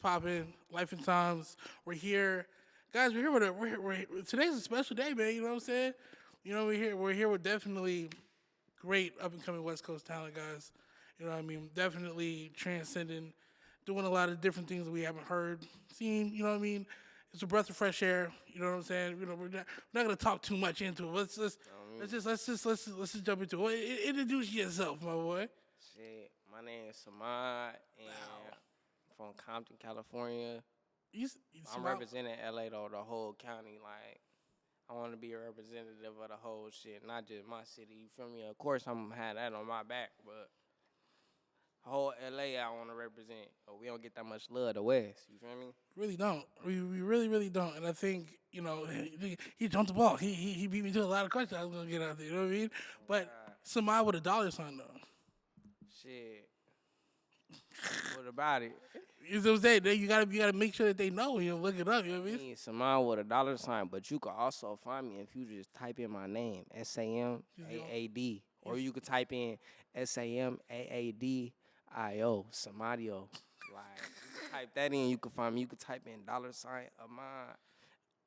popping? Life and Times. We're here, guys. We're here with today's a special day, man. You know what I'm saying? You know, we're here with definitely great up and coming West Coast talent, guys. You know what I mean? Definitely transcending, doing a lot of different things that we haven't heard, seen. You know what I mean? It's a breath of fresh air. You know what I'm saying? You know, we're not gonna talk too much into it. Let's just jump into it. Introduce yourself, my boy. Shit, my name is Ammad, and Wow. I'm from Compton, California. You I'm smile. representing LA though, the whole county. Like, I want to be a representative of the whole shit, not just my city. You feel me? Of course, I'm gonna have that on my back, but whole LA I want to represent. But we don't get that much love the West. You feel me? Really don't. We really don't. And I think he jumped the ball. He beat me to a lot of questions I was gonna get out there. You know what I mean? But somebody with a dollar sign though. Shit. What about it? You know what I'm saying? You gotta make sure that they know. You know, look it up. You know what I I mean? mean, Saman with a dollar sign, but you can also find me if you just type in my name, SAMAAD, or you could type in SAMAADIO, Samadio. Like, you can type that in, you can find me. You can type in dollar sign Amad,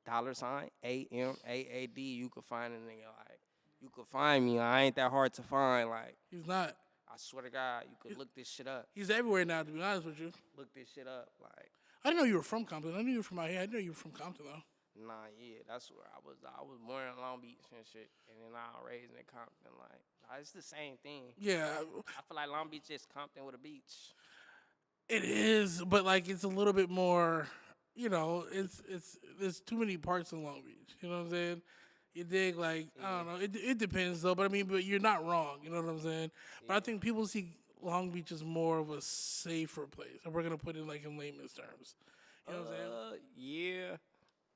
dollar sign AMAAD. You can find a nigga like you can find me. I ain't that hard to find. Like, He's not. I swear to God, you could look this shit up. He's everywhere now. To be honest with you, Look this shit up. Like. I didn't know you were from Compton. I knew you were from out here. I didn't know you were from Compton though. Nah, yeah, that's where I was. I was born in Long Beach and shit, and then I was raised in Compton. Like, it's the same thing. Yeah, I feel like Long Beach is Compton with a beach. it is, but like it's a little bit more. You know, it's there's too many parts in Long Beach. You know what I'm saying? You dig? Like I don't know. It depends though. But I mean, but you're not wrong. You know what I'm saying? But I think people see Long Beach as more of a safer place, and we're gonna put it like in layman's terms. You know what I'm saying? Yeah,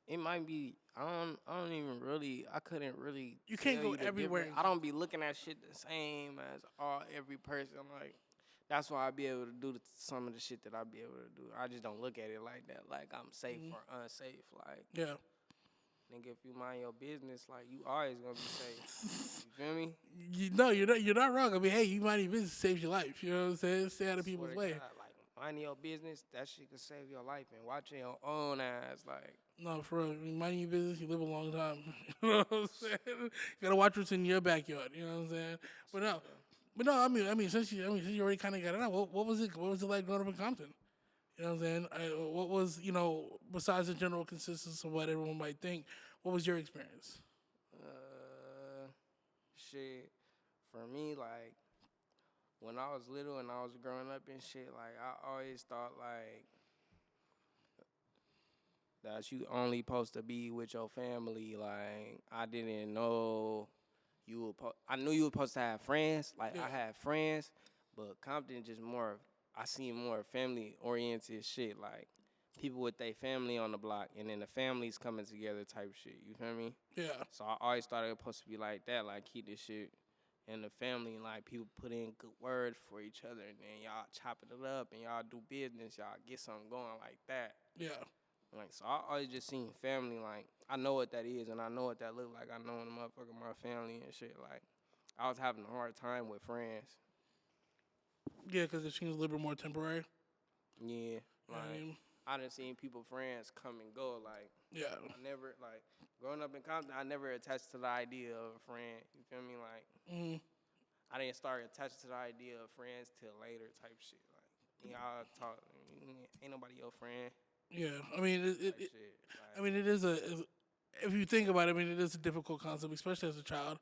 it might be. I don't even really. I couldn't really. You can't tell go the everywhere difference. I don't be looking at shit the same as every person. Like, that's why I be able to do some of the shit that I be able to do. I just don't look at it like that. Like I'm safe or unsafe. Like, Yeah. nigga, if you mind your business, like you always gonna be safe. You feel me? You're not wrong. I mean, hey, you mind your business saves your life. You know what I'm saying? Stay out of Swear people's to way. God, like minding your business, that shit could save your life. And watching your own ass, like. No, for real. I mean, minding your business, you live a long time. You know what I'm saying? You gotta watch what's in your backyard. You know what I'm saying? But no. Since you already kind of got it out, what was it? What was it like growing up in Compton? You know what I'm saying? What was besides the general consensus of what everyone might think? What was your experience? Uh, Shit. For me, like, when I was little and I was growing up and shit, like, I always thought, like, that you only supposed to be with your family. Like, I didn't know I knew you were supposed to have friends. Like, Yeah. I had friends, but Compton just more, I seen more family-oriented shit. Like, people with their family on the block, and then the families coming together type shit. You feel me? Yeah. So I always thought it was supposed to be like that, like keep this shit in the family, and like people put in good words for each other, and then y'all chopping it up, and y'all do business, y'all get something going like that. Yeah. Like, so I always just seen family, like, I know what that is, and I know what that look like. I know the motherfucker, my family and shit. Like, I was having a hard time with friends. Yeah, because it seems a little bit more temporary. Yeah, like, I mean, I done seen people, friends come and go, like, yeah. I never, like, growing up in Compton, I never attached to the idea of a friend. You feel me? Like, I didn't start attaching to the idea of friends till later type shit. Like, y'all talk, ain't nobody your friend. Yeah. I mean, Type shit. Like, I mean, if you think about it, I mean, it is a difficult concept, especially as a child.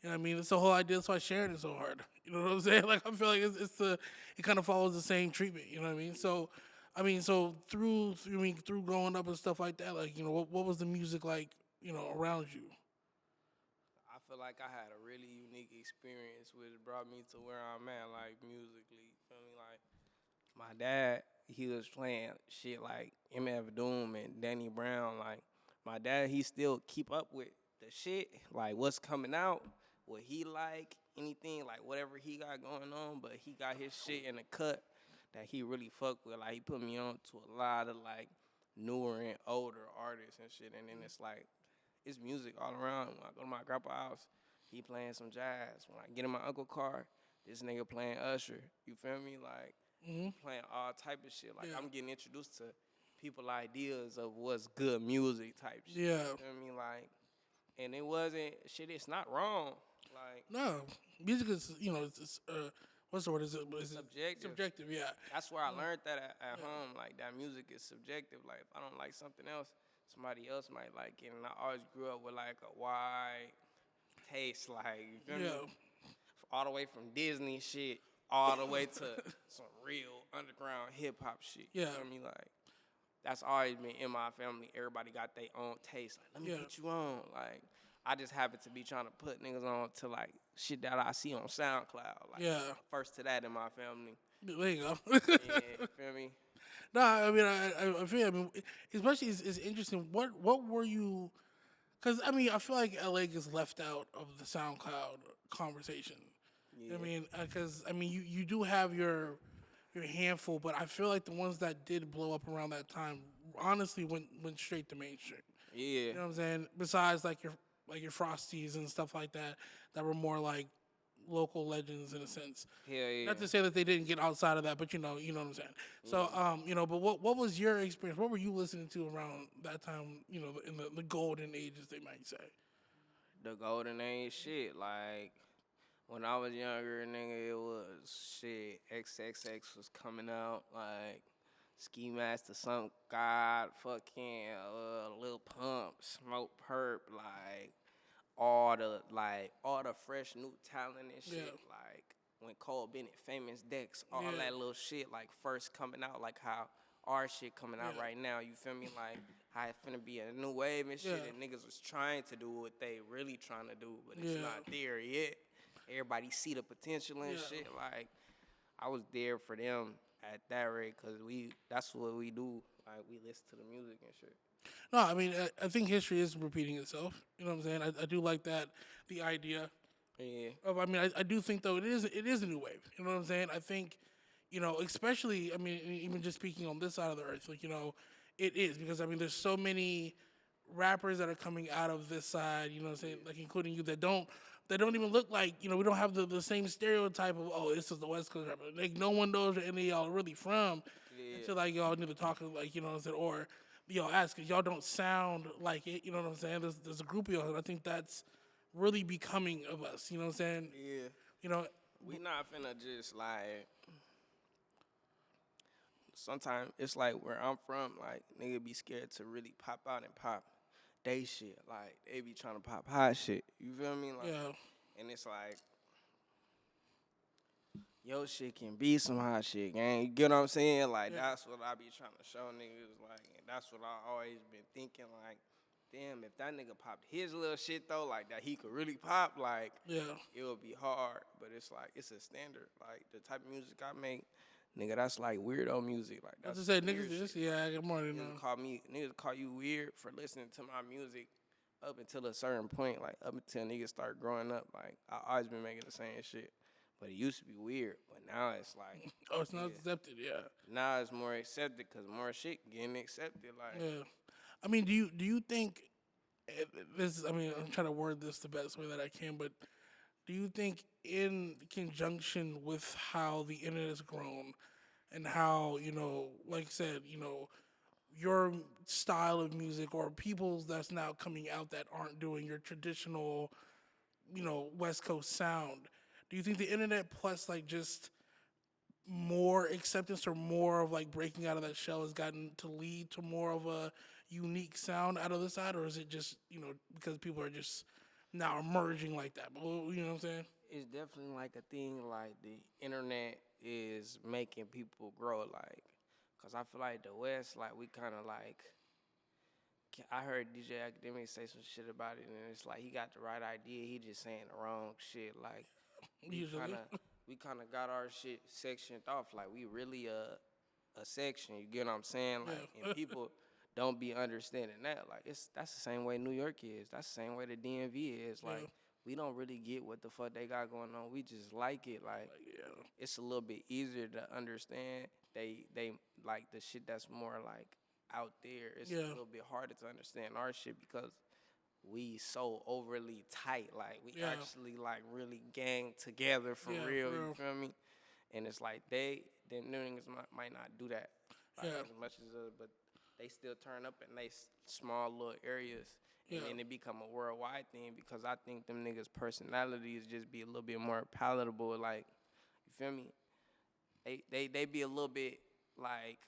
You know what I mean? It's the whole idea. That's why sharing is so hard. You know what I'm saying? Like, I feel like it kind of follows the same treatment. You know what I mean? So, through growing up and stuff like that, like, what was the music like, around you? I feel like I had a really unique experience, which brought me to where I'm at, like, musically. Feel me? Like, my dad, he was playing shit like MF Doom and Danny Brown. Like, my dad, he still keep up with the shit, like what's coming out, what he like, anything, like whatever he got going on, but he got his shit in the cut that he really fuck with. Like, he put me on to a lot of, like, newer and older artists and shit, and then it's like, it's music all around. When I go to my grandpa's house, he playing some jazz. When I get in my uncle's car, this nigga playing Usher. You feel me? Like, playing all type of shit. Like Yeah. I'm getting introduced to people ideas of what's good music type shit. Yeah. You know what I mean? Like, and it wasn't shit. It's not wrong. Like No, music is what's the word? Is it subjective. subjective? Yeah. That's where I learned that at home. Like that music is subjective. Like if I don't like something else, somebody else might like it. And I always grew up with like a wide taste. Like you feel Yeah. me? All the way from Disney shit, all the way to some real underground hip hop shit. You Yeah. feel me? Like that's always been in my family. Everybody got their own taste. Like let me Yeah. put you on. Like I just happen to be trying to put niggas on to like shit that I see on SoundCloud. Like Yeah. first to that in my family. There you go. Yeah, you feel me? No, I mean, I feel. I mean, especially it's interesting. What were you? Because I mean, I feel like LA gets left out of the SoundCloud conversation. Yeah. I mean, because I mean, you do have your handful, but I feel like the ones that did blow up around that time honestly went straight to mainstream. Yeah. You know what I'm saying? Besides like your Frosties and stuff like that were more like local legends in a sense. Hell yeah. Not to say that they didn't get outside of that, but you know what I'm saying. So but what was your experience? What were you listening to around that time? You know, in the golden ages, they might say. The golden age shit. Like when I was younger, nigga, it was shit. XXX was coming out. Like Ski Master, some God, fucking Lil Pump, Smoke Perp, like all the fresh new talent and shit. Yeah. Like when Cole Bennett, Famous Dex, all Yeah. that little shit like first coming out, like how our shit coming out Yeah. right now. You feel me? Like how it finna be a new wave and shit. Yeah. And niggas was trying to do what they really trying to do, but it's Yeah. not there yet. Everybody see the potential and Yeah. shit. Like I was there for them at that rate because that's what we do. Like we listen to the music and shit. No, I mean I think history is repeating itself. You know what I'm saying? I do like that the idea Yeah. of. I mean I do think though it is a new wave. You know what I'm saying? I think especially I mean even just speaking on this side of the earth, like it is because I mean there's so many rappers that are coming out of this side. You know what I'm saying? Like including you that don't even look like, we don't have the same stereotype of, oh, this is the West Coast rapper. Like, no one knows where any of y'all are really from until, like, y'all need to talk, like, you know what I'm saying, or y'all ask, because y'all don't sound like it, you know what I'm saying? There's a group of y'all, and I think that's really becoming of us, you know what I'm saying? Yeah. You know, We not finna just like. Sometimes it's like where I'm from, like nigga be scared to really pop out and pop they shit. Like they be trying to pop hot shit. You feel me? Like, yeah, and it's like your shit can be some hot shit, gang. You get what I'm saying? Like Yeah. that's what I be trying to show niggas. Like, and that's what I always been thinking. Like, damn, if that nigga popped his little shit though, like that he could really pop, like yeah, it would be hard. But it's like it's a standard. Like the type of music I make. Nigga, that's like weirdo music. Like I that's just said weird niggas, shit. yeah, good morning. Niggas call you weird for listening to my music up until a certain point. Like up until niggas start growing up. Like I always been making the same shit. But it used to be weird. But now it's like Oh, it's not accepted, yeah. now it's more accepted because more shit getting accepted. Like Yeah. I mean, do you think this? I mean, I'm trying to word this the best way that I can, but do you think, in conjunction with how the internet has grown, and how like I said, your style of music or people's that's now coming out that aren't doing your traditional, West Coast sound? Do you think the internet plus like just more acceptance or more of like breaking out of that shell has gotten to lead to more of a unique sound out of the side, or is it just because people are just now emerging like that? But you know what I'm saying? it's definitely like a thing. Like the internet is making people grow. Like, cause I feel like the West, like we kind of like. I heard DJ Academic say some shit about it, and it's like he got the right idea. He just saying the wrong shit. Like Usually. we kind of got our shit sectioned off. Like we really a section. You get what I'm saying? Like, Yeah. and people don't be understanding that. Like that's the same way New York is. That's the same way the DMV is. Like we don't really get what the fuck they got going on. We just like it. Like Yeah. it's a little bit easier to understand. They like the shit that's more like out there. It's a little bit harder to understand our shit because we so overly tight. Like we actually like really gang together for real. You feel me? and it's like them niggas might not do that like as much as but they still turn up in they small little areas, and then it become a worldwide thing because I think them niggas' personalities just be a little bit more palatable. Like, you feel me? They be a little bit like,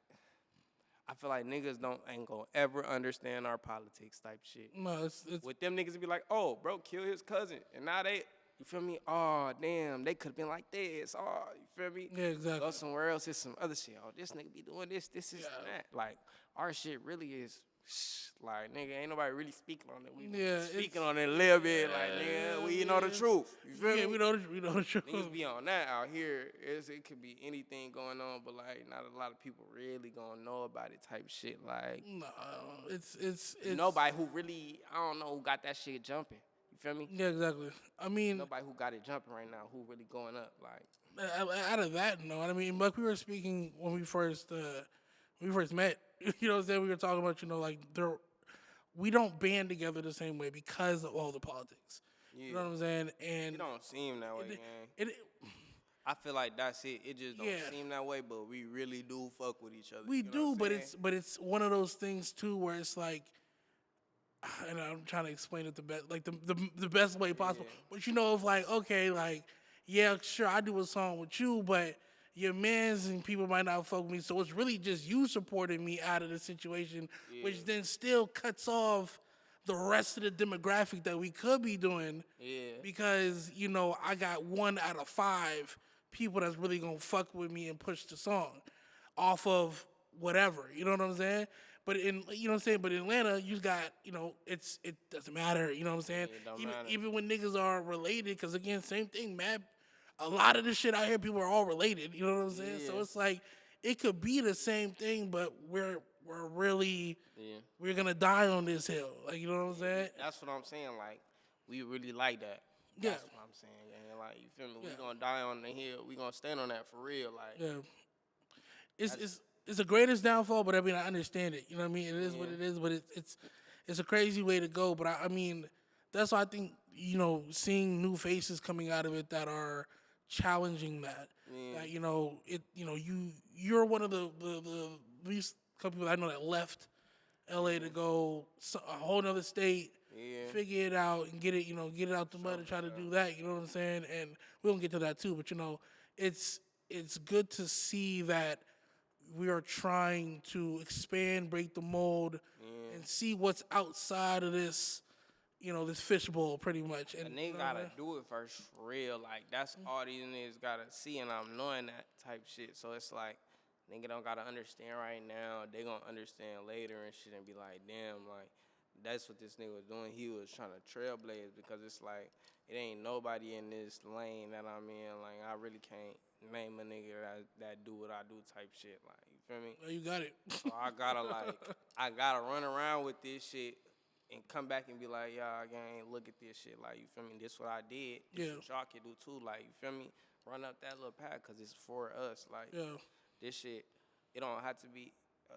I feel like niggas ain't gonna ever understand our politics type shit. No, it's With them niggas be like, oh, bro, kill his cousin, and now they, you feel me? Oh, damn, they could have been like this. Oh, you feel me? Yeah, exactly. Go somewhere else, it's some other shit. Oh, this nigga be doing this, and that. Like, our shit really is, like, nigga, ain't nobody really speaking on it. We speaking on it a little bit, like, nigga, we know the truth. You feel me? We know the truth. Niggas be on that out here. It could be anything going on, but, like, not a lot of people really gonna know about it type shit. Like, no, it's nobody who really, I don't know who got that shit jumping. You feel me? Yeah, exactly. I mean, nobody who got it jumping right now who really going up. Like, out of that, no. I mean, like we were speaking when we first met. You know what I'm saying? We were talking about, like we don't band together the same way because of all the politics. Yeah. You know what I'm saying? And it don't seem that way, man. I feel like that's it. It just don't seem that way, but we really do fuck with each other. We do, but it's one of those things too where it's like, and I'm trying to explain it the best, like the best way possible. Yeah. But it's like, okay, like, yeah, sure, I do a song with you, but your mans and people might not fuck with me, so it's really just you supporting me out of the situation, which then still cuts off the rest of the demographic that we could be doing. Yeah. Because, I got 1 out of 5 people that's really gonna fuck with me and push the song off of whatever. You know what I'm saying? But But in Atlanta, you got, it doesn't matter. You know what I'm saying? Even when niggas are related, because again, same thing, man. A lot of the shit out here, people are all related. You know what I'm saying? Yeah. So it's like, it could be the same thing, but we're really, we're gonna die on this hill. Like, you know what I'm saying? That's what I'm saying. Like, we really like that. That's what I'm saying. And like, you feel me? We gonna die on the hill. We gonna stand on that for real. Like, it's the greatest downfall, but I mean, I understand it. You know what I mean? It is what it is, but it's a crazy way to go. But I mean, that's why I think, seeing new faces coming out of it that are challenging that. Yeah. That, you're one of the least couple people I know that left LA to go a whole nother state, figure it out and get it out the mud and try to do that. You know what I'm saying? And we'll get to that too. But it's good to see that we are trying to expand, break the mold, and see what's outside of this. This fishbowl, pretty much. And they gotta do it first for real. Like, that's all these niggas gotta see, and I'm knowing that type shit. So it's like, nigga don't gotta understand right now. They gonna understand later and shit and be like, damn, like, that's what this nigga was doing. He was trying to trailblaze, because it's like, it ain't nobody in this lane that I'm in. Like, I really can't name a nigga that do what I do type shit. Like, you feel me? Oh, you got it. So I gotta run around with this shit and come back and be like, y'all, gang, look at this shit. Like, you feel me? This what I did. This what y'all can do too. Like, you feel me? Run up that little path, because it's for us. Like, this shit, it don't have to be,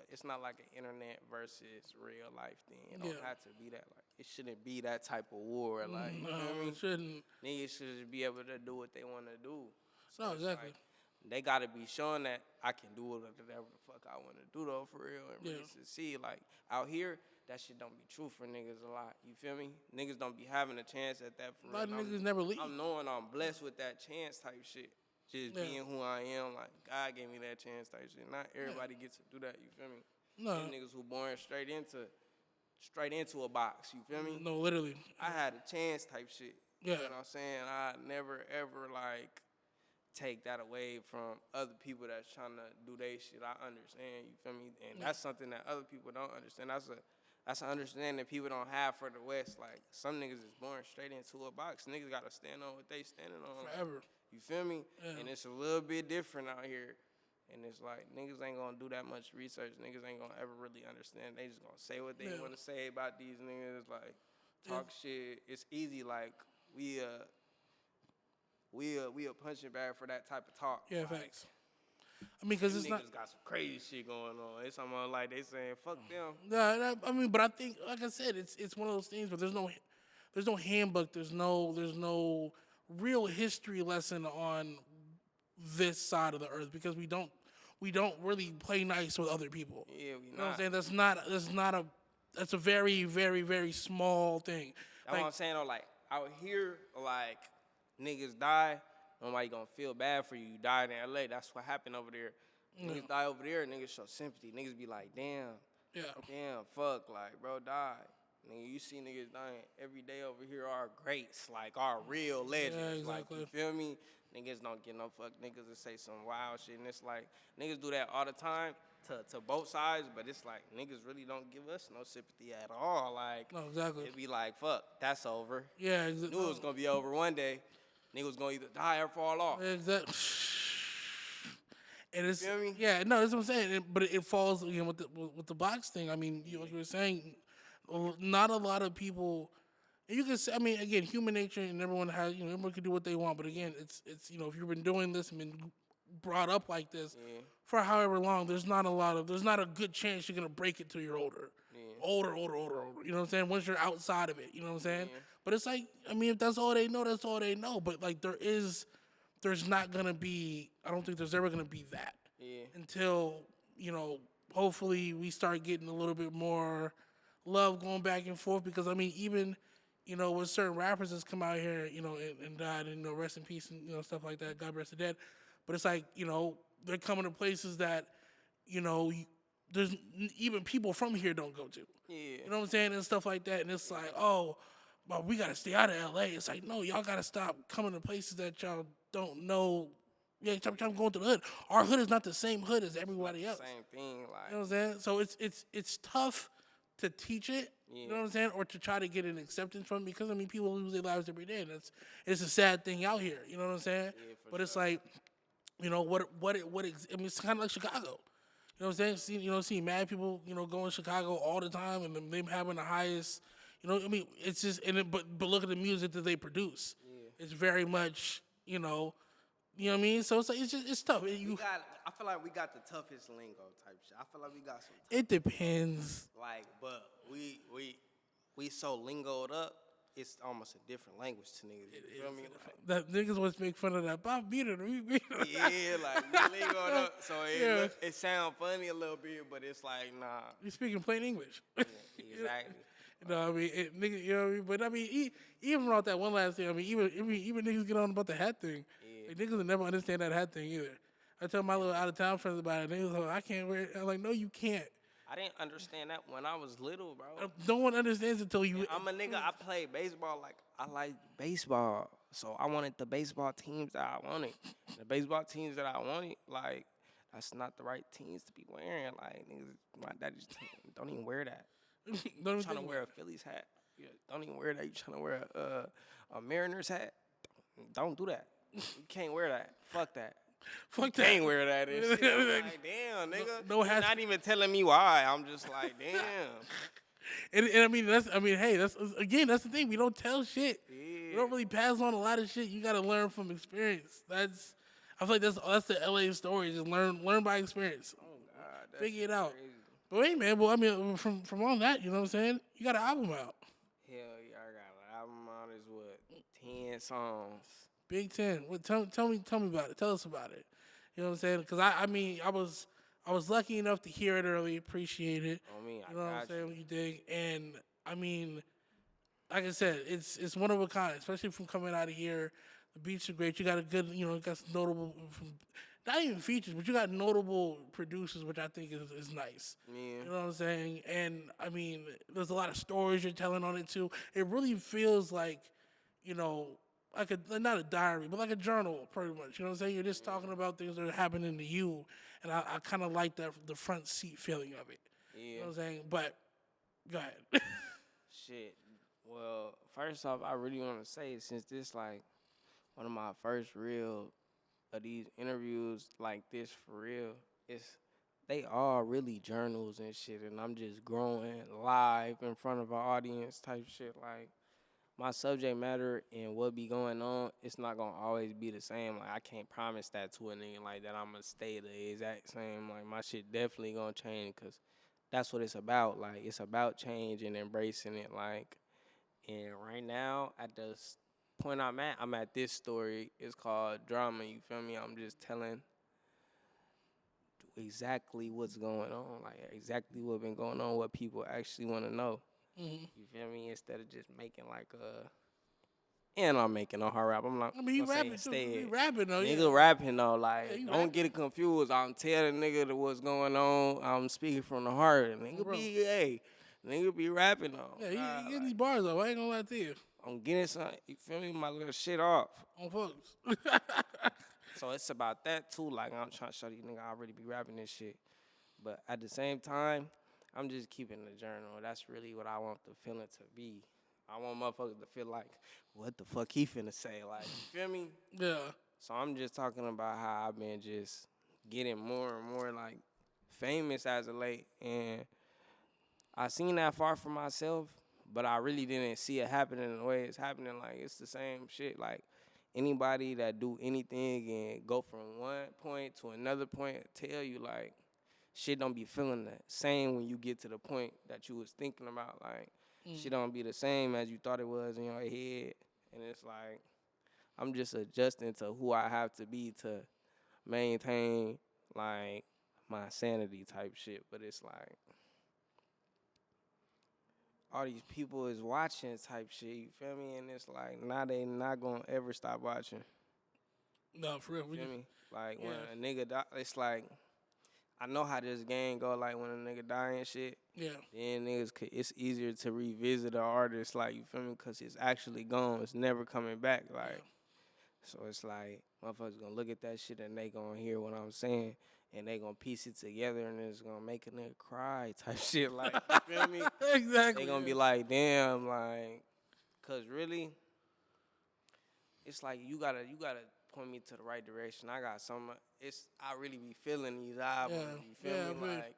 it's not like an internet versus real life thing. It don't have to be that. Like, it shouldn't be that type of war. Like, you feel me? It shouldn't. Niggas should just be able to do what they want to do. So exactly. Like, they got to be showing that I can do whatever the fuck I want to do, though, for real. And really succeed. Like, out here, that shit don't be true for niggas a lot. You feel me? Niggas don't be having a chance at that for real. A lot of niggas never leave. I'm knowing I'm blessed with that chance type shit. Just being who I am. Like, God gave me that chance type shit. Not everybody gets to do that. You feel me? No. Them niggas who born straight into a box. You feel me? No, literally. I had a chance type shit. Yeah. You know what I'm saying? I never ever, like, take that away from other people that's trying to do their shit. I understand. You feel me? And that's something that other people don't understand. That's an understanding that people don't have for the West. Like, some niggas is born straight into a box. Niggas got to stand on what they standing on. Forever. You feel me? Yeah. And it's a little bit different out here. And it's like, niggas ain't going to do that much research. Niggas ain't going to ever really understand. They just going to say what they want to say about these niggas. Like, talk shit. It's easy. Like, we a punching bag for that type of talk. Yeah, like, facts. I mean, because it's niggas not got some crazy shit going on. It's something like they saying, fuck them. No, I mean, but I think, like I said, it's one of those things where there's no handbook, there's no real history lesson on this side of the earth because we don't really play nice with other people. Yeah, we You know what I'm not. saying? That's a very, very, very small thing. That's what I'm saying though. Like out here, like niggas die. Nobody gonna feel bad for you. You died in LA. That's what happened over there. Niggas die over there. Niggas show sympathy. Niggas be like, damn, Yeah. damn, fuck, like bro died. Nigga, you see niggas dying every day over here are greats, like our real legends. Yeah, Like exactly. you feel me? Niggas don't get no fuck. Niggas that say some wild shit, and it's like niggas do that all the time to both sides, but it's like niggas really don't give us no sympathy at all. Like No, exactly. it be like fuck, that's over. Yeah, Knew it was gonna be over one day. Niggas was gonna either die or fall off. exactly. And it's Feel me? yeah, no, that's what I'm saying. But it falls again with the box thing. I mean, like you were saying, not a lot of people. And you can say, I mean, again, human nature, and everyone has, everyone can do what they want. But again, it's if you've been doing this and been brought up like this for however long, there's not a good chance you're gonna break it till you're older. Older. You know what I'm saying? Once you're outside of it, you know what I'm saying? But it's like, I mean, if that's all they know, that's all they know. But like there's not gonna be, I don't think there's ever gonna be that until, hopefully we start getting a little bit more love going back and forth. Because I mean, even, with certain rappers that's come out here, and died, and rest in peace and stuff like that, God rest the dead. But it's like, they're coming to places that, there's even people from here don't go to. Yeah. You know what I'm saying? And stuff like that. And it's like, oh, but we got to stay out of LA. It's like, no, y'all got to stop coming to places that y'all don't know. Yeah, stop going to the hood. Our hood is not the same hood as everybody else. Same thing, like. You know what I'm saying? So it's tough to teach it. You know what I'm saying? Or to try to get an acceptance from it, because I mean, people lose their lives every day, and it's a sad thing out here. You know what I'm saying? Yeah, but it's like, I mean, it's kind of like Chicago. You know what I'm saying? Seeing mad people, going to Chicago all the time, and them having the highest. I mean, it's just, but look at the music that they produce. It's very much, you know what I mean? So it's like, it's tough. I feel like we got the toughest lingo type shit. I feel like we got some. It depends. Like, but we so lingoed up. It's almost a different language to niggas. You feel me? Like, That niggas always make fun of that. Bob Beater, we beat him. yeah, like we lingoed up. So it sound funny a little bit, but it's like nah. You speaking plain English. Yeah, exactly. I mean, nigga, you know what I mean? But I mean, even about that one last thing, I mean, even niggas get on about the hat thing. Like, niggas will never understand that hat thing either. I tell my little out of town friends about it. They was like, I can't wear it. I'm like, no, you can't. I didn't understand that when I was little, bro. No one understands it until you. I'm a nigga. I played baseball. Like I like baseball, so I wanted the baseball teams that I wanted. The baseball teams that I wanted, like that's not the right teams to be wearing. Like niggas, my daddy just don't even wear that. Don't Trying to wear a Phillies hat. Yeah, don't even wear that. You trying to wear a Mariners hat? Don't do that. You can't wear that. Fuck that. Fuck that. Can't wear that and shit. I'm like, damn, nigga. No You're hats. not even telling me why. I'm just like, damn. And I mean, that's the thing. We don't tell shit. Yeah. We don't really pass on a lot of shit. You got to learn from experience. I feel like that's the LA story. Just learn by experience. Oh God, that's Figure it out. crazy. But hey, man. Well, I mean, from all that, you know what I'm saying? You got an album out. Hell yeah, I got an album out. Is what 10 songs. Big 10. Well, tell me about it. Tell us about it. You know what I'm saying? Because I mean, I was lucky enough to hear it early, appreciate it. On me, You know what I'm got saying? What you dig, and I mean, like I said, it's one of a kind, especially from coming out of here. The beats are great. You got a good, got some notable, not even features, but you got notable producers, which I think is nice. Yeah. You know what I'm saying? And I mean, there's a lot of stories you're telling on it too. It really feels like, like not a diary, but like a journal, pretty much. You know what I'm saying? You're just talking about things that are happening to you, and I kind of like the front seat feeling of it. Yeah. You know what I'm saying? But go ahead. Shit. Well, first off, I really want to say, since this like one of my first real of these interviews like this for real, they are really journals and shit, and I'm just growing live in front of an audience type shit. Like my subject matter and what be going on, it's not gonna always be the same. Like I can't promise that to a nigga like that I'm gonna stay the exact same. Like my shit definitely gonna change, cause that's what it's about. Like it's about change and embracing it. Like, and right now at the point I'm at this story. It's called drama. You feel me? I'm just telling exactly what's going on, like exactly what been going on, what people actually want to know. Mm-hmm. You feel me? Instead of just making like and I'm making a hard rap. I'm like, I mean, you I'm saying rapping too. stay You rapping though, nigga yeah. rapping though. Yeah, Like, you don't rapping. get it confused. I'm telling nigga that what's going on. I'm speaking from the heart. Nigga Bro. nigga be rapping though. Yeah, God, you getting like, these bars though. I ain't gonna lie to you. I'm getting some. You feel me? My little shit off. On folks. So it's about that too. Like, I'm trying to show you nigga I already be rapping this shit. But at the same time, I'm just keeping the journal. That's really what I want the feeling to be. I want motherfuckers to feel like, what the fuck he finna say? Like, you feel me? Yeah. So I'm just talking about how I've been just getting more and more like famous as of late. And I seen that far from myself, but I really didn't see it happening the way it's happening. Like, it's the same shit. Like, anybody that do anything and go from one point to another point tell you, like, shit don't be feeling the same when you get to the point that you was thinking about. Like, shit don't be the same as you thought it was in your head. And it's like, I'm just adjusting to who I have to be to maintain, like, my sanity type shit. But it's like, all these people is watching type shit, you feel me? And it's like, now they not gonna ever stop watching. No, for real. You feel me? Like, yeah. when a nigga die, it's like, I know how this game go, like, when a nigga die and shit. Yeah. Then niggas, it's easier to revisit an artist, like, you feel me? Because it's actually gone. It's never coming back, like. So it's like, motherfuckers gonna look at that shit and they gonna hear what I'm saying. And they gonna piece it together and it's gonna make a nigga cry type shit, like, you feel me? Exactly. They gonna be like, damn, like, cause really, it's like you gotta point me to the right direction. I got some. I really be feeling these albums. Yeah. You feel Yeah, me? man. Like,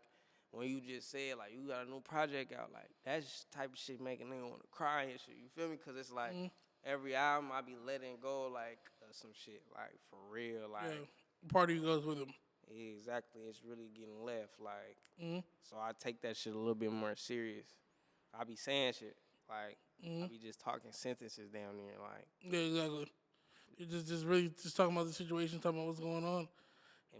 when you just said like you got a new project out, like that type of shit make a nigga wanna cry and shit. You feel me? Cause it's like every album I be letting go like some shit, like for real, like. Yeah. Part of you goes with him. Exactly, it's really getting left, like. So I take that shit a little bit more serious. I be saying shit, like, I be just talking sentences down there, like. Yeah, exactly. You just really just talking about the situation, talking about what's going on,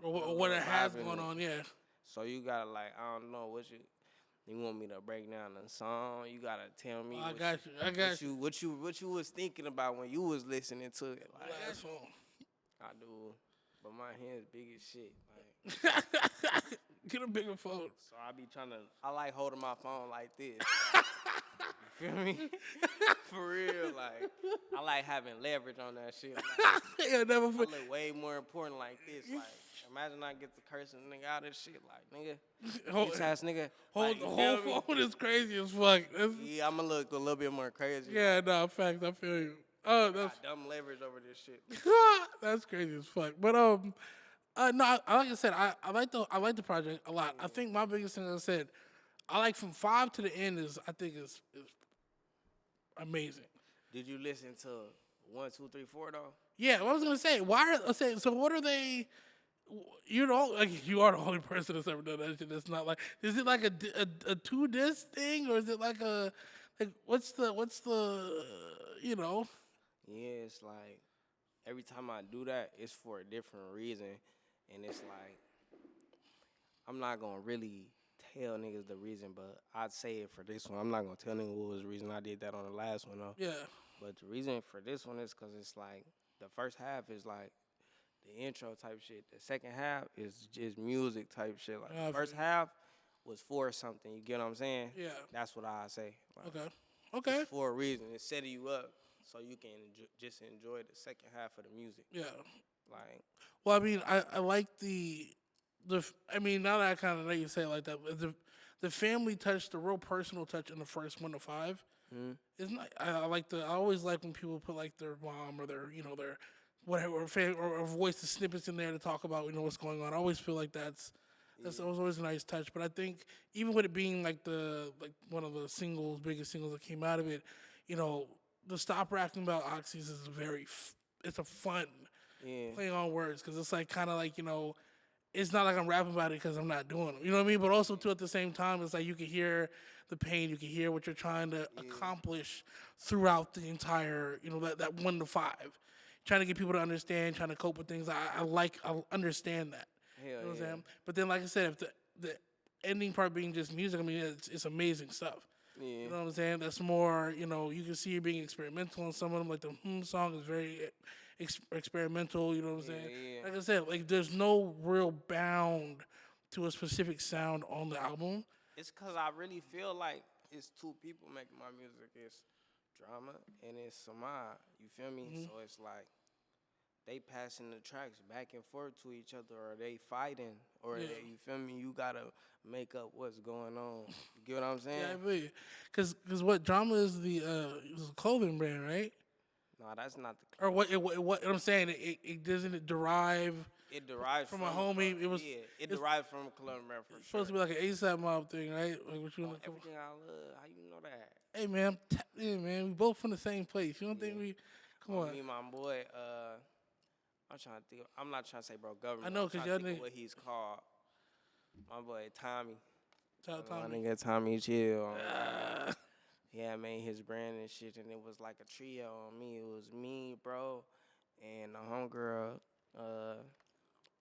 or what it has going on. Yeah. So you gotta like, I don't know what you want me to break down the song. You gotta tell me. I got you. What you was thinking about when you was listening to it. Like, Last phone. I do, but my hand's big as shit. Like, Get a bigger phone. so I like holding my phone like this. You feel me? For real, like, I like having leverage on that shit. Like, Yeah, never I forget. look way more important like this. Like, imagine I get to cursing a nigga out of shit. Like, nigga, bitch ass nigga. Hold Like, the you whole feel me? phone is crazy as fuck. Yeah, I'ma look a little bit more crazy. Yeah, no, facts. I feel you. Oh, that's Got dumb leverage over this shit. that's crazy as fuck. But no, like I said, I like the project a lot. I think my biggest thing, like I said, I like from 5 to the end is amazing. Did you listen to 1, 2, 3, 4 though? Yeah, what I was gonna say. So what are they? You know, like you are the only person that's ever done that shit. That's not like. Is it like a 2 disc thing, or is it like what's the you know? Yeah, it's like every time I do that, it's for a different reason, and it's like I'm not gonna really tell niggas the reason, but I'd say it for this one. I'm not gonna tell niggas what was the reason I did that on the last one though. Yeah. But the reason for this one is because it's like the first half is like the intro type shit. The second half is just music type shit. Like the first half was for something. You get what I'm saying? Yeah. That's what I say. Like, Okay. it's for a reason. It's setting you up so you can just enjoy the second half of the music. Yeah. Like. Well, I mean, I like I mean, now that I kind of know you say it like that, but the family touch, the real personal touch in the first 1 to 5. Isn't I always like when people put like their mom or their their whatever or voice the snippets in there to talk about what's going on. I always feel like that's always a nice touch. But I think even with it being like one of the biggest singles that came out of it, the Stop Rapping About Oxys is it's a fun play on words because it's like kind of like it's not like I'm rapping about it because I'm not doing them. You know what I mean? But also too at the same time, it's like you can hear the pain. You can hear what you're trying to accomplish throughout the entire, that 1 to 5. Trying to get people to understand, trying to cope with things. I understand that. Hell You know what I'm yeah. saying? But then, like I said, if the ending part being just music, I mean, it's amazing stuff. Yeah. You know what I'm saying? That's more, you can see you being experimental on some of them. Like the song is very experimental, you know what I'm saying? Yeah. Like I said, like there's no real bound to a specific sound on the album. It's because I really feel like it's two people making my music. It's Drama and it's Ammad. You feel me? Mm-hmm. So it's like they passing the tracks back and forth to each other, or they fighting, or Yeah. you feel me? You gotta make up what's going on. You get what I'm saying? Yeah, I feel you. Cause what Drama is is a clothing brand, right? No, that's not the. Or what I'm saying, it doesn't derive It derives from a homie. It was it derived from a club man for sure. supposed to be like an ASAP Mob thing, right? Like what you Everything I love, how you know that? Hey man, man, we both from the same place. You don't think we? Come on. Me and my boy, I'm trying to think. I'm not trying to say bro government. I know, I'm 'cause trying y'all to think nigga- of what he's called. My boy Tommy. Tell My Tommy. nigga Tommy Chill. Yeah, made his brand and shit, and it was like a trio on me. It was me, bro, and the homegirl,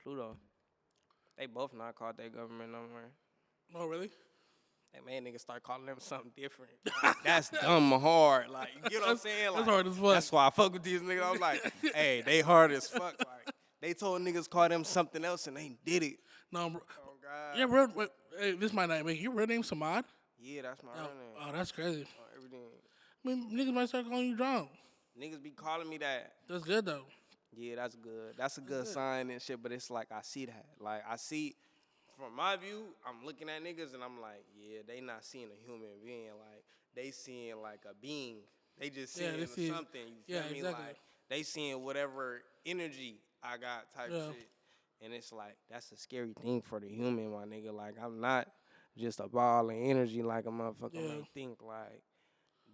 Pluto. They both not called their government no more. Oh really? That man nigga start calling them something different. Like, that's dumb hard. Like, you get what I'm saying? Like, That's hard as fuck. that's why I fuck with these niggas. I'm like, hey, they hard as fuck. Like, they told niggas call them something else and they did it. No, bro. Oh, God. Yeah, bro. Hey, this might not make your real name Samad. Yeah, that's my real name. Oh, that's crazy. Everything. I mean, niggas might start calling you Drum. Niggas be calling me that. That's good though. Yeah, that's good. That's a good sign and shit, but it's like I see that. Like, I see, from my view, I'm looking at niggas and I'm like, yeah, they not seeing a human being. Like, they seeing like a being. They just seeing they see- something. You feel me? exactly. Like, they seeing whatever energy I got type shit. And it's like, that's a scary thing for the human, my nigga. Like, I'm not just a ball of energy like a motherfucker might think. Like,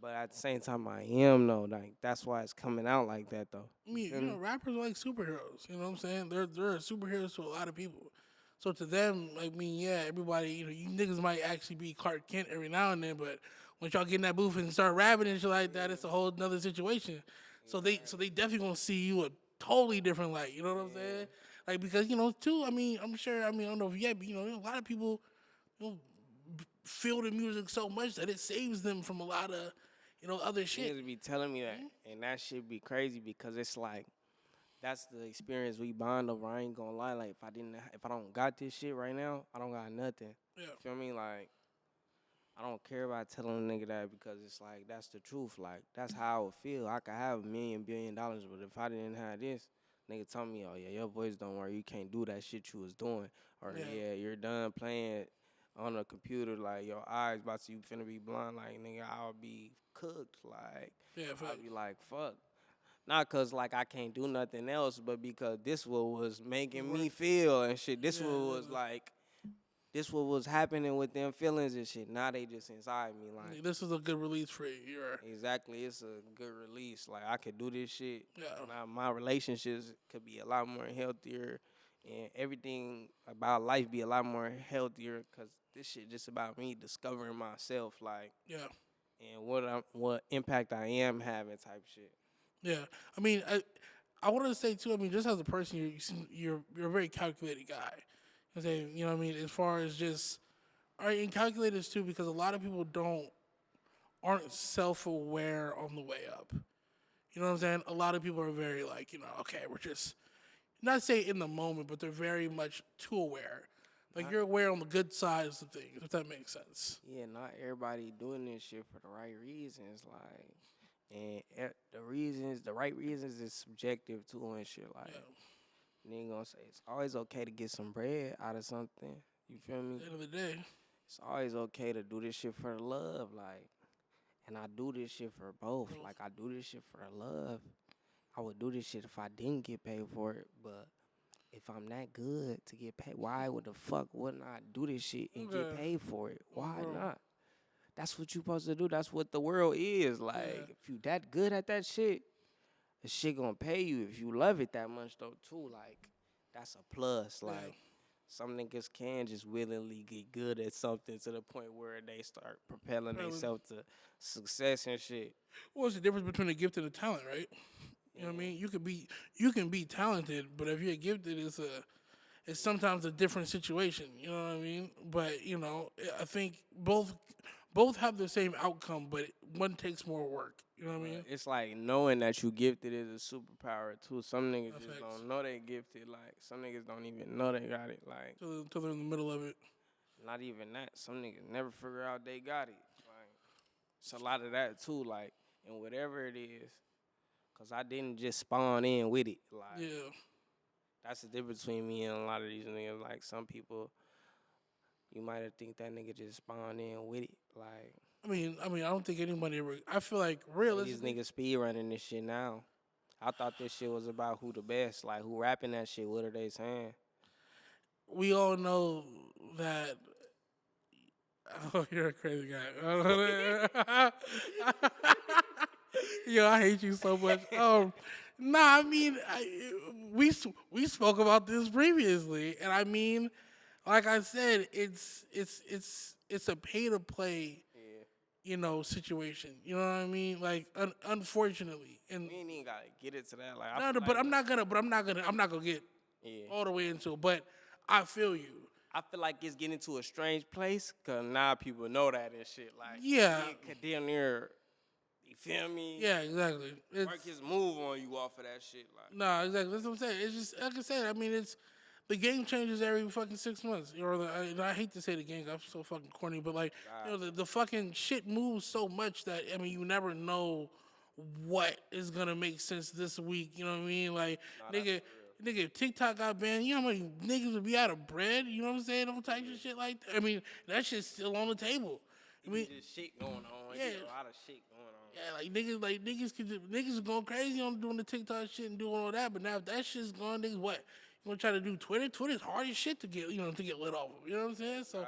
but at the same time, I am, though. Like, that's why it's coming out like that, though. I mean, rappers are like superheroes. You know what I'm saying? They're superheroes to a lot of people. So to them, like me, yeah, everybody, you niggas might actually be Clark Kent every now and then, but once y'all get in that booth and start rapping and shit like that, it's a whole nother situation. So they definitely gonna see you a totally different light. You know what I'm saying? Like because too. I mean, I'm sure. I mean, I don't know if yet, but a lot of people, feel the music so much that it saves them from a lot of, other shit. Niggas be telling me that, and that shit be crazy because it's like, that's the experience we bond over. I ain't gonna lie, like if I don't got this shit right now, I don't got nothing. Yeah. Feel me? Like, I don't care about telling a nigga that because it's like, that's the truth. Like, that's how I would feel. I could have $1 billion, but if I didn't have this, nigga tell me, oh yeah, your voice don't work. You can't do that shit you was doing. Or yeah, you're done playing on a computer. Like, your eyes about to, you finna be blind. Like, nigga, I'll be cooked. Like, I'll be like, fuck. Not because, like, I can't do nothing else, but because this what was making me feel and shit. This what was, like, this what was happening with them feelings and shit. Now they just inside me. Like, This is a good release for you. exactly. It's a good release. Like, I could do this shit. Yeah. Now, my relationships could be a lot more healthier. And everything about life be a lot more healthier because this shit just about me discovering myself. Like, and what impact I am having type shit. Yeah, I mean, I wanted to say too. I mean, just as a person, you're a very calculated guy. I say, you know what I mean, as far as just, all right, and calculators too, because a lot of people aren't self-aware on the way up. You know what I'm saying? A lot of people are very like, okay, we're just not say in the moment, but they're very much too aware. Like you're aware on the good sides of things, if that makes sense. Yeah, not everybody doing this shit for the right reasons, like. And the right reasons is subjective too and shit. Like, nigga gonna say it's always okay to get some bread out of something. You feel me? At the end of the day, it's always okay to do this shit for the love. Like, and I do this shit for both. Like, I do this shit for the love. I would do this shit if I didn't get paid for it. But if I'm that good to get paid, why would the fuck wouldn't I do this shit and get paid for it? Why not? That's what you supposed to do. That's what the world is. Like, if you that good at that shit, the shit gonna pay you if you love it that much, though, too. Like, that's a plus. Like, some niggas can just willingly get good at something to the point where they start propelling themselves to success and shit. What's the difference between a gift and a talent, right? You know what I mean? You can be talented, but if you're gifted, it's sometimes a different situation. You know what I mean? But you know, I think both have the same outcome, but one takes more work. You know what I mean? It's like knowing that you gifted is a superpower too. Some niggas That's just facts. don't know they gifted. Like some niggas don't even know they got it. Like Till they're in the middle of it. not even that. Some niggas never figure out they got it. Like it's a lot of that too. Like and whatever it is, cause I didn't just spawn in with it. Like Yeah. that's the difference between me and a lot of these niggas. Like some people, you might have think that nigga just spawned in with it. Like I don't think anybody ever. I feel like these realistically, niggas speed running this shit now. I thought this shit was about who the best, like who rapping that shit. What are they saying? we all know that. Oh, you're a crazy guy. Yo, I hate you so much. Nah, I mean, we spoke about this previously, and I mean, like I said, it's a pay to play, Yeah, you know, situation. You know what I mean? Like, unfortunately, and we ain't even gotta get into that. Like, no, no, but I'm not gonna get Yeah, all the way into it. But I feel you. I feel like it's getting to a strange place because now people know that and shit. Like, Yeah. he could damn near, you feel me? Yeah, exactly. Work his move on you off of that shit. Like, No, exactly. That's what I'm saying. It's just like I said. I mean, it's the game changes every fucking 6 months. I hate to say the game. I'm so fucking corny, but like, you know, the fucking shit moves so much that I mean, you never know what is gonna make sense this week. You know what I mean? Like, nigga, if TikTok got banned, you know how many niggas would be out of bread? You know what I'm saying? All types of shit like that. I mean, that shit's still on the table. I mean, just shit going on. Yeah. Yeah, a lot of shit going on. yeah, niggas are going crazy on doing the TikTok shit and doing all that. But now if that shit's gone, niggas what? You gonna try to do Twitter? Twitter's hard as shit to get lit off of. You know what I'm saying? So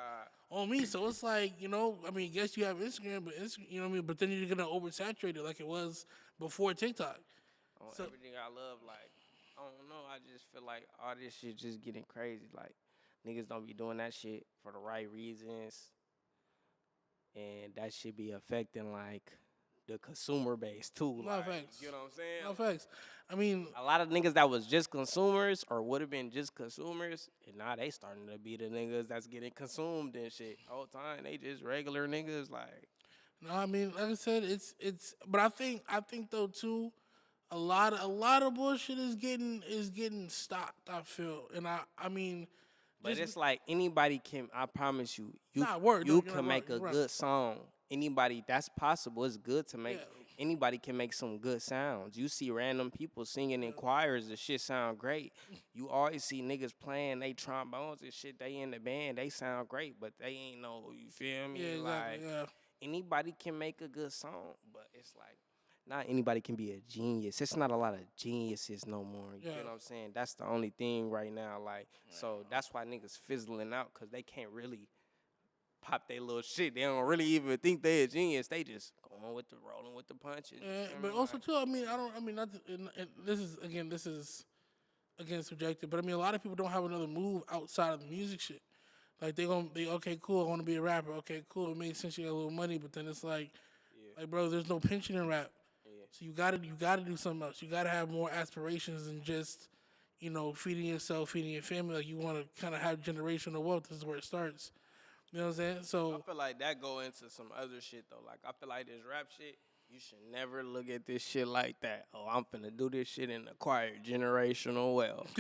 on me, so it's like, you know, I mean, guess you have Instagram, but you know what I mean. But then you're gonna oversaturate it like it was before TikTok. On So- everything I love, like, I don't know. I just feel like all this shit just getting crazy. Like, niggas don't be doing that shit for the right reasons. And that should be affecting, like, the consumer base, too. No Like, facts. you know what I'm saying? No facts. I mean, A lot of niggas that was just consumers or would have been just consumers, and now they starting to be the niggas that's getting consumed and shit. Whole time, they just regular niggas, like. no, I mean, like I said, it's. But I think though too, a lot of bullshit is getting stopped. I feel, and I mean, But just- it's like anybody can. I promise you, you Nah, word, no, you you're can right, make a you're right. good song. Anybody, that's possible. It's good to make. Yeah. Anybody can make some good sounds. You see random people singing in choirs. The shit sound great. You always see niggas playing they trombones and shit. They in the band. They sound great, but they ain't no. You feel me? yeah, exactly, Like yeah. anybody can make a good song, but it's like. Not anybody can be a genius. It's not a lot of geniuses no more. You Yeah. know what I'm saying? That's the only thing right now. Like, so that's why niggas fizzling out because they can't really pop their little shit. They don't really even think they a genius. They just going with the rolling with the punches. You Yeah, feel but me? also Like, too, I mean, not to, and this is again subjective, but I mean, a lot of people don't have another move outside of the music shit. Like they okay, cool, I want to be a rapper. Okay, cool, it makes sense, you got a little money, but then it's like, bro, there's no pension in rap. So you gotta do something else. You gotta have more aspirations than just, you know, feeding yourself, feeding your family. Like you want to kind of have generational wealth. This is where it starts. You know what I'm saying? I So feel like that go into some other shit though. Like I feel like this rap shit, you should never look at this shit like that. Oh, I'm finna do this shit and acquire generational wealth.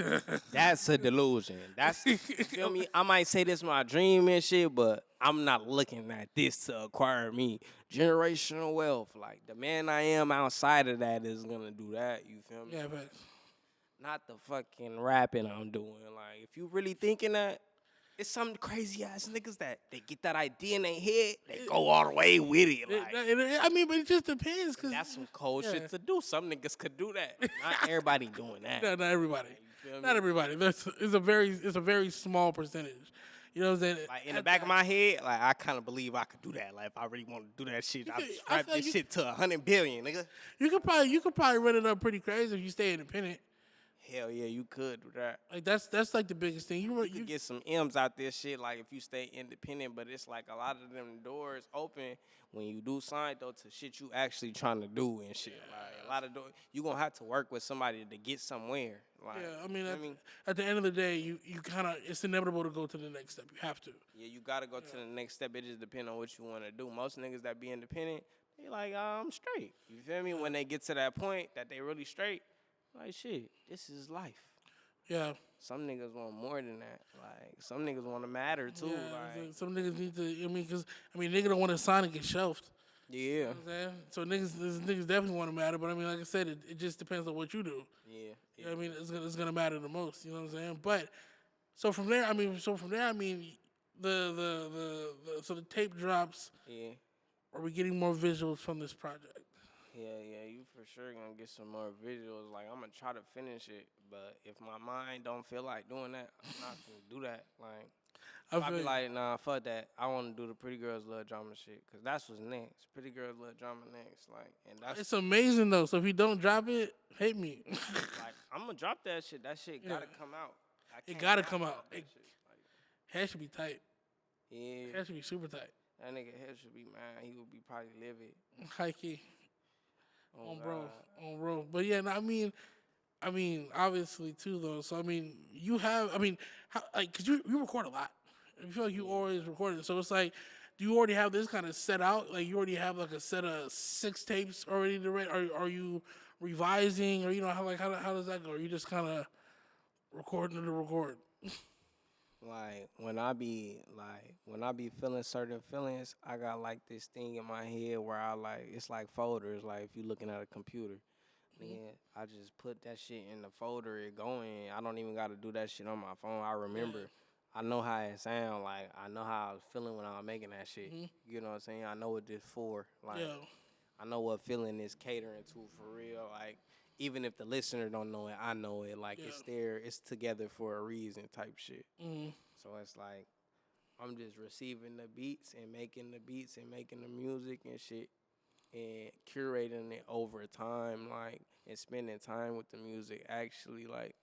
That's a delusion. That's you feel me? I might say this my dream and shit, but I'm not looking at this to acquire me generational wealth. Like the man I am outside of that is gonna do that. You feel me? yeah, facts. Not the fucking rapping I'm doing. Like if you really thinking that. It's some crazy ass niggas that they get that idea in their head, they go all the way with it. Like I mean, but it just depends because that's some cold shit to do. Some niggas could do that. Not everybody doing that. not everybody. You feel me? Not everybody. It's a very small percentage. You know what I'm saying? Like in the back of my head, like I kind of believe I could do that. Like if I really want to do that shit, I could- just I rap feel this shit to 100 billion, nigga. You could probably run it up pretty crazy if you stay independent. hell yeah, you could do that. Like that's like the biggest thing. You could get some M's out this shit, like if you stay independent, but it's like a lot of them doors open when you do sign though to shit you actually trying to do and shit. Like a lot of doors, you gonna have to work with somebody to get somewhere. Like, yeah, I mean, at the end of the day, you kind of it's inevitable to go to the next step. You have to. Yeah, you gotta go to the next step. It just depends on what you want to do. Most niggas that be independent, they like, I'm straight. You feel me? When they get to that point that they really straight, like shit, this is life. Yeah. Some niggas want more than that. Like, some niggas want to matter, too. Yeah, like, some niggas need to, because, nigga don't want to sign and get shelved. yeah. You know what I'm saying? So niggas definitely want to matter, but, like I said, it just depends on what you do. Yeah. You know what I mean? It's gonna matter the most, you know what I'm saying? But, so from there, the tape drops. Yeah. Are we getting more visuals from this project? Yeah, you for sure gonna get some more visuals. Like, I'm gonna try to finish it, but if my mind don't feel like doing that, I'm not gonna do that. Like, I be like, nah, fuck that. I want to do the Pretty Girls Love Drama shit, because that's what's next. Pretty Girls Love Drama next. Like, and that's... It's amazing, though. So if you don't drop it, hate me. like, I'm gonna drop that shit. That shit gotta come out. It gotta come out. Head should be tight. Yeah. Head should be super tight. That nigga head should be mad. He would be probably livid. High key. On bro. But yeah, I mean, obviously too though. So you have, cause you record a lot. I feel like you always recorded. So it's like, do you already have this kind of set out? Like you already have like a set of 6 tapes already to read? Are you revising, or how does that go? Or you just kind of recording to record? Like when I be feeling certain feelings, I got like this thing in my head where it's like folders. Like if you looking at a computer, then I just put that shit in the folder. It going. I don't even got to do that shit on my phone. I remember. Yeah. I know how it sound. Like I know how I was feeling when I was making that shit. Mm-hmm. You know what I'm saying? I know what this for. Like I know what feeling is catering to for real. Like. Even if the listener don't know it, I know it. Like, it's there, it's together for a reason type shit. Mm-hmm. So it's like, I'm just receiving the beats and making the music and shit and curating it over time, like, and spending time with the music actually, like,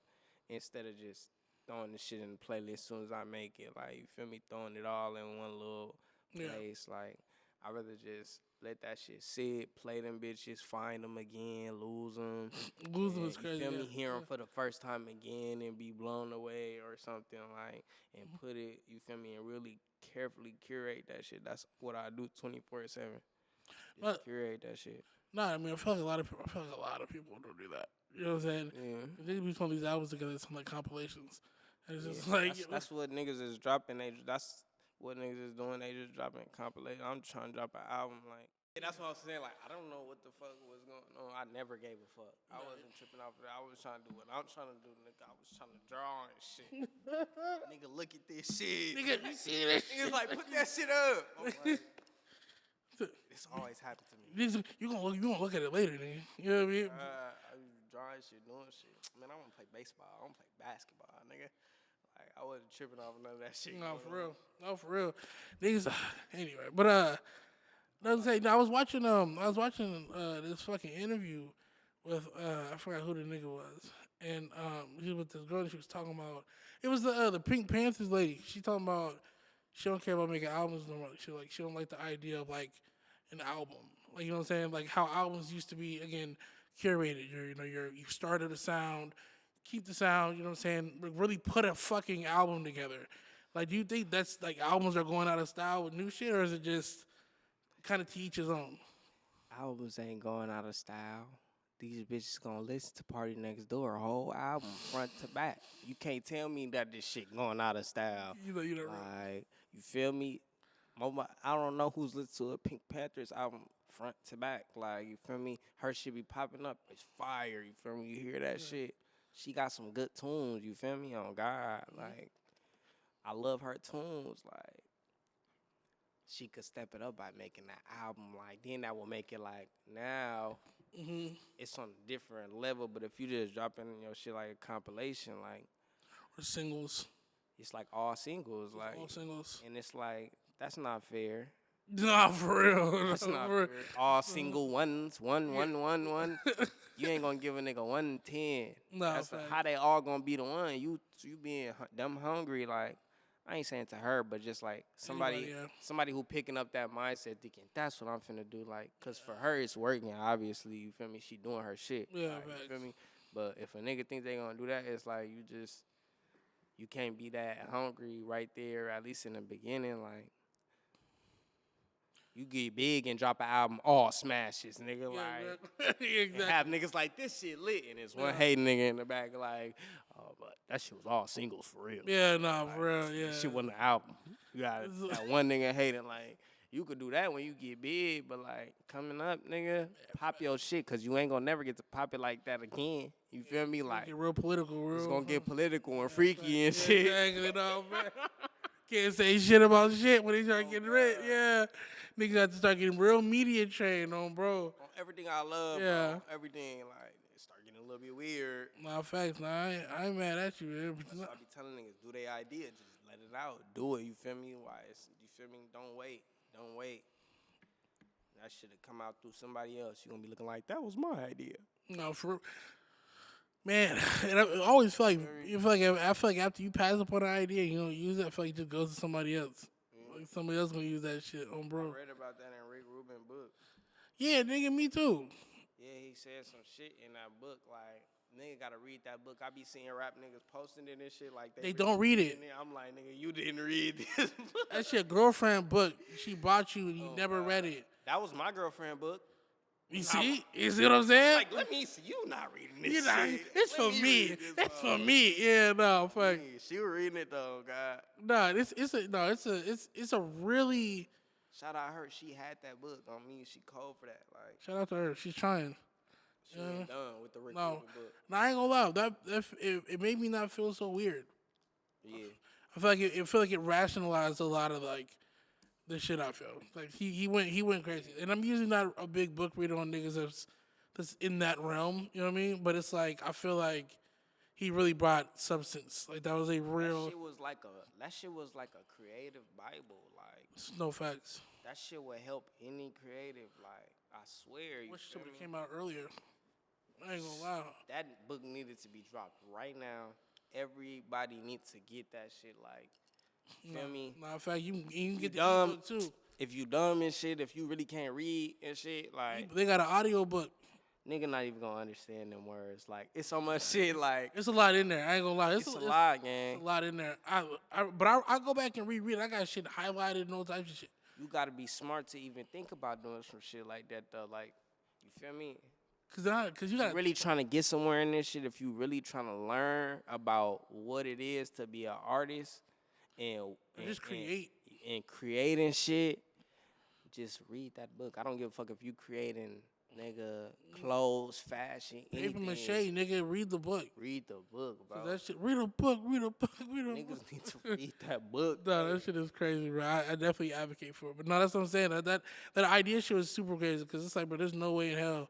instead of just throwing the shit in the playlist as soon as I make it. Like, you feel me? Throwing it all in one little place. Like, I'd rather just let that shit sit, play them bitches, find them again, lose them. Lose them is crazy. You feel me? Hear them for the first time again and be blown away or something, like, and put it, you feel me, and really carefully curate that shit. That's what I do 24/7. Just curate that shit. Nah, I feel like a lot of people don't do that. You know what I'm saying? Yeah. They be putting these albums together, some like compilations. And it's just like... That's what niggas is dropping. That's what niggas is doing. They just dropping compilation. I'm trying to drop an album, like. That's what I was saying. Like, I don't know what the fuck was going on. I never gave a fuck. I wasn't tripping off of that. I was trying to do what I'm trying to do, nigga. I was trying to draw and shit. Nigga, look at this shit. Nigga, you see this? Niggas like, put that shit up. I'm like, this always happened to me. You gonna look at it later, nigga. You know what I mean? I was drawing shit, doing shit. Man, I want to play baseball. I want to play basketball, nigga. Like, I wasn't tripping off none of that shit. No, for real. Niggas, anyway. But, I was watching this fucking interview with, I forgot who the nigga was. And, he was with this girl that she was talking about. It was the Pink Panthers lady. She talking about she don't care about making albums no more. She don't like the idea of, like, an album. Like, you know what I'm saying? Like, how albums used to be, again, curated. You started a sound, keep the sound, you know what I'm saying? Really put a fucking album together. Like, do you think that's, like, albums are going out of style with new shit, or is it just kind of to each his own? Albums ain't going out of style. These bitches gonna listen to Party Next Door, a whole album, front to back. You can't tell me that this shit going out of style. You know like, right. You feel me? I don't know who's listening to a Pink Panthers album front to back. Like, you feel me? Her shit be popping up. It's fire. You feel me? You hear that shit? She got some good tunes. You feel me? Oh, God. Like, I love her tunes. Like, she could step it up by making that album. Like, then that will make it, like, now it's on a different level. But if you just dropping your shit like a compilation, like. Or singles. It's like all singles. Like, all singles. And it's like, that's not fair. Nah, for real. That's not fair. All single ones. One. You ain't gonna give a nigga 1 in 10. No, That's facts. how they all gonna be the one. You being dumb hungry, like I ain't saying to her, but just like Anybody, yeah. somebody who picking up that mindset, thinking that's what I'm finna do. Like, cause for her it's working. Obviously, you feel me? She doing her shit. Yeah, like, facts. you feel me? But if a nigga think they gonna do that, it's like you can't be that hungry right there. At least in the beginning, like. You get big and drop an album, all smashes, nigga. Yeah, like, exactly. and have niggas like, this shit lit. And there's one hating nigga in the back, like, oh, but that shit was all singles for real. Yeah, no, for real, yeah. That shit wasn't an album. You got that one nigga hating, like, you could do that when you get big, but, like, coming up, nigga, pop your shit, because you ain't going to never get to pop it like that again. You feel me? Like, Get real political, real. it's going to get political and freaky and shit. Exactly, no, man. Can't say shit about shit when they start getting rid. Yeah. Niggas got to start getting real media trained on, bro. On everything I love, Yeah. bro. Everything, like, it start getting a little bit weird. Nah, facts. Nah, I ain't mad at you, man. That's why I be telling niggas, do their idea. Just let it out. Do it. You feel me? You feel me? Don't wait. Don't wait. That should have come out through somebody else. You gonna be looking like, that was my idea. No, for real. Man, and I always feel like I feel like after you pass upon an idea, you don't use it. I feel like it just goes to somebody else. Like somebody else gonna use that shit on, bro. I read about that in Rick Rubin book. Yeah, nigga, me too. Yeah, he said some shit in that book. Like, nigga gotta read that book. I be seeing rap niggas posting it and shit. Like they don't read it. I'm like, nigga, you didn't read this book. That's your girlfriend book. She bought you and you never read it. That was my girlfriend book. You see? You see what I'm saying? Like, let me see. You not reading this You know, shit. it's for me. It's for me. Yeah, no, fuck. Yeah, she was reading it though, God. No, it's a really. Shout out her. She had that book on me. She cold for that. Like, Shout out to her. She's trying. she ain't done with the Rick No, Rubin book. no, I ain't gonna lie. It made me not feel so weird. Yeah. I feel like it rationalized a lot of like the shit I feel. Like he went crazy. And I'm usually not a big book reader on niggas that's in that realm, you know what I mean? But it's like I feel like he really brought substance. Like that was a real That shit was like a creative Bible. Like, no facts. that shit would help any creative. Like, I swear. You Which feel me? came out earlier. I ain't gonna lie. That book needed to be dropped right now. Everybody needs to get that shit. Like, you feel me? Nah, in fact, you can get the dumb. ebook too. If you dumb and shit, if you really can't read and shit, like, They got an audio book. nigga not even gonna understand them words. Like, it's so much shit. Like, It's a lot in there. I ain't gonna lie. it's a lot, gang. It's a lot in there. But I go back and reread it. I got shit highlighted and all types of shit. You gotta be smart to even think about doing some shit like that, though. Like, you feel me? Cause you got Really trying to get somewhere in this shit, if you really trying to learn about what it is to be an artist and just create. and creating shit, just read that book. I don't give a fuck if you creating, nigga, clothes, fashion, Paper anything. mache, nigga, read the book. Read the book, bro. That shit, read a book, read a book, read a book. Niggas need to read that book. No, that shit is crazy, bro. I definitely advocate for it. But no, that's what I'm saying. That idea shit was super crazy because it's like, bro, there's no way in hell.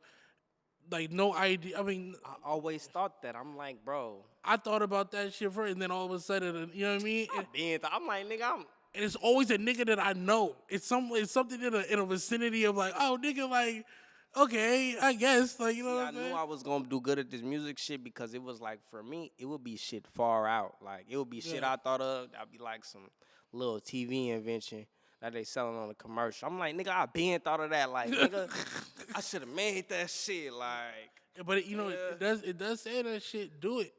Like, no idea. I mean, I always thought that. I'm like, bro. I thought about that shit first, and then all of a sudden, you know what I mean? I'm like, nigga, And it's always a nigga that I know. It's something in a vicinity of like, oh, nigga, like, okay, I guess, like, you know what I'm saying? I knew I was gonna do good at this music shit because it was like, for me, it would be shit far out. Like, it would be shit I thought of. That'd be like some little TV invention that they selling on a commercial. I'm like, nigga, I been thought of that. Like, nigga, I should have made that shit. Like, But it does say that shit. Do it.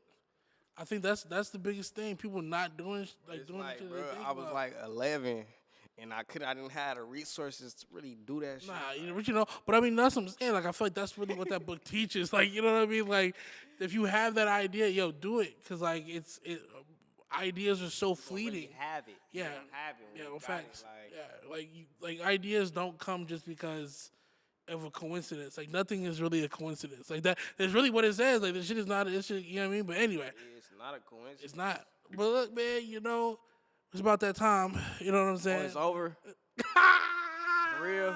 I think that's the biggest thing. People not doing it's doing like, shit. bro, They think I was about. like 11, and I didn't have the resources to really do that shit. Nah, but I mean that's what I'm saying. Like I feel like that's really what that book teaches. Like you know what I mean. Like if you have that idea, yo, do it. Cause like ideas are so fleeting. Really have it. Yeah, You don't have it when yeah, you well, got facts. it. Like ideas don't come just because of a coincidence. Like nothing is really a coincidence. Like that. That's really what it says. Like this shit is not. This shit. You know what I mean. But anyway, It's not a coincidence. it's not. But look, man. You know, it's about that time. You know what I'm saying? Oh, it's over. For real.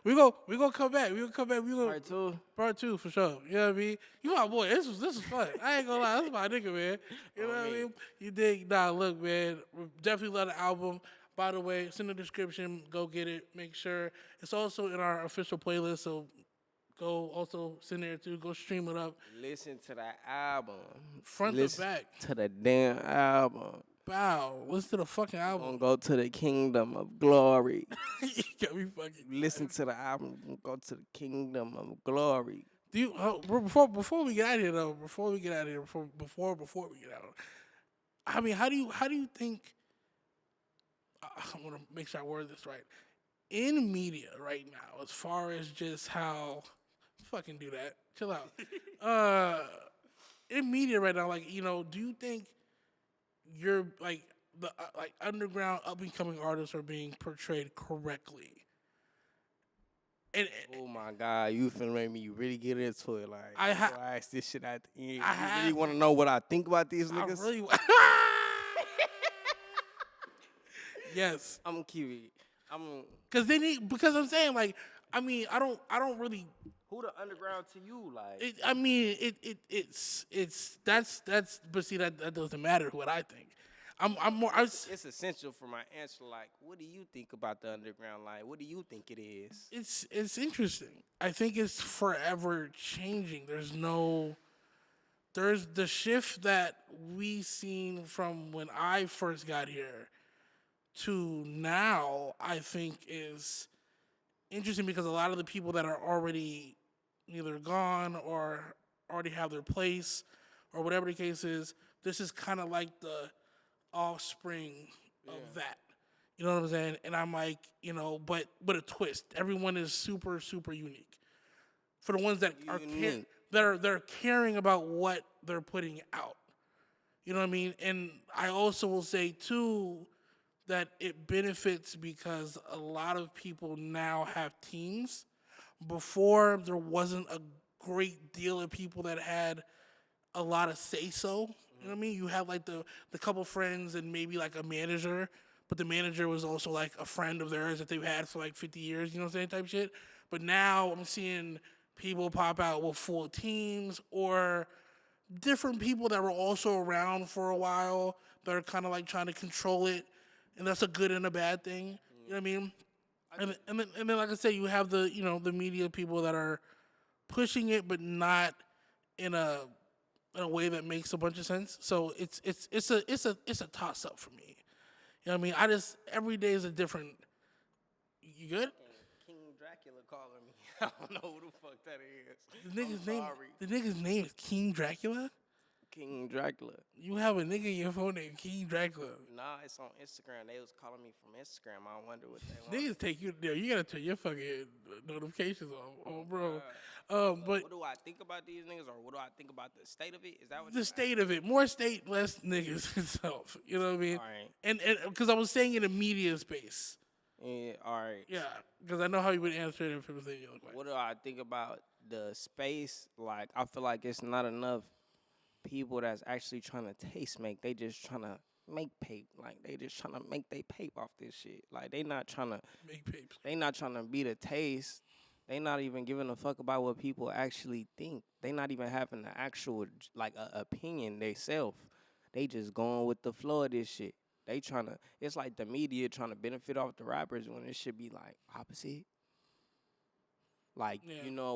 We gonna come back. We gonna part two for sure. You know what I mean? You my boy. This was fun. I ain't gonna lie. This is my nigga, man. You know what I mean? You dig? Nah, look, man. Definitely love the album. By the way, it's in the description. Go get it. Make sure it's also in our official playlist. So Go also send there too. Go stream it up. Listen to the album. Front to Listen back. to the damn album. Bow. Listen to the fucking Gonna album. go to the kingdom of glory. You got me fucking. Listen to the album. Go to the kingdom of glory. Do you before we get out of here though? Before we get out of here, before we get out, I mean, how do you think? I want to make sure I word this right. In media right now, as far as just how, fucking do that, chill out. In media right now, like, do you think you're like the like underground up and coming artists are being portrayed correctly? And Oh my God, you finna make me really get into it. Like, I ask this shit at the end. You I really want to know what I think about these I niggas? really yes, I'm gonna keep it. because I'm saying like I mean I don't really Who the underground to you? Like, it's that's but see that doesn't matter what I think. I'm more it's essential for my answer. Like, what do you think about the underground? Like, what do you think it is? it's interesting. I think it's forever changing. There's the shift that we seen from when I first got here to now, I think is interesting because a lot of the people that are already either gone or already have their place or whatever the case is, this is kind of like the offspring of that. You know what I'm saying? And I'm like, but a twist. Everyone is super, super unique. For the ones that are they're caring about what they're putting out. You know what I mean? And I also will say too that it benefits because a lot of people now have teams. Before there wasn't a great deal of people that had a lot of say so. You know what I mean? You have like the couple friends and maybe like a manager, but the manager was also like a friend of theirs that they've had for like 50 years, you know what I'm saying, type shit. But now I'm seeing people pop out with full teams or different people that were also around for a while that are kind of like trying to control it, and that's a good and a bad thing. You know what I mean? And then like I said, you have the the media people that are pushing it, but not in a way that makes a bunch of sense. So it's a toss up for me. You know what I mean? I just every day is a different. You good? King Dracula calling me. I don't know who the fuck that is. The nigga's name is King Dracula. King Dracula. You have a nigga in your phone named King Dracula. Nah, it's on Instagram. They was calling me from Instagram. I wonder what they want. Niggas take you there. You gotta turn your fucking notifications on, bro. But what do I think about these niggas, or what do I think about the state of it? Is that what the state of it, more state, less niggas itself. You know what I mean? All right. And because I was saying in a media space. Yeah, all right. Yeah, because I know how you would answer it if it was in your way. What do I think about the space? Like, I feel like it's not enough people that's actually trying to taste make. They just trying to make pape. Like, they just trying to make they pape off this shit. Like, they not trying to make papes. They not trying to be the taste. They not even giving a fuck about what people actually think. They not even having the actual like opinion they self. They just going with the flow of this shit. They trying to. It's like the media trying to benefit off the rappers when it should be like opposite. Like,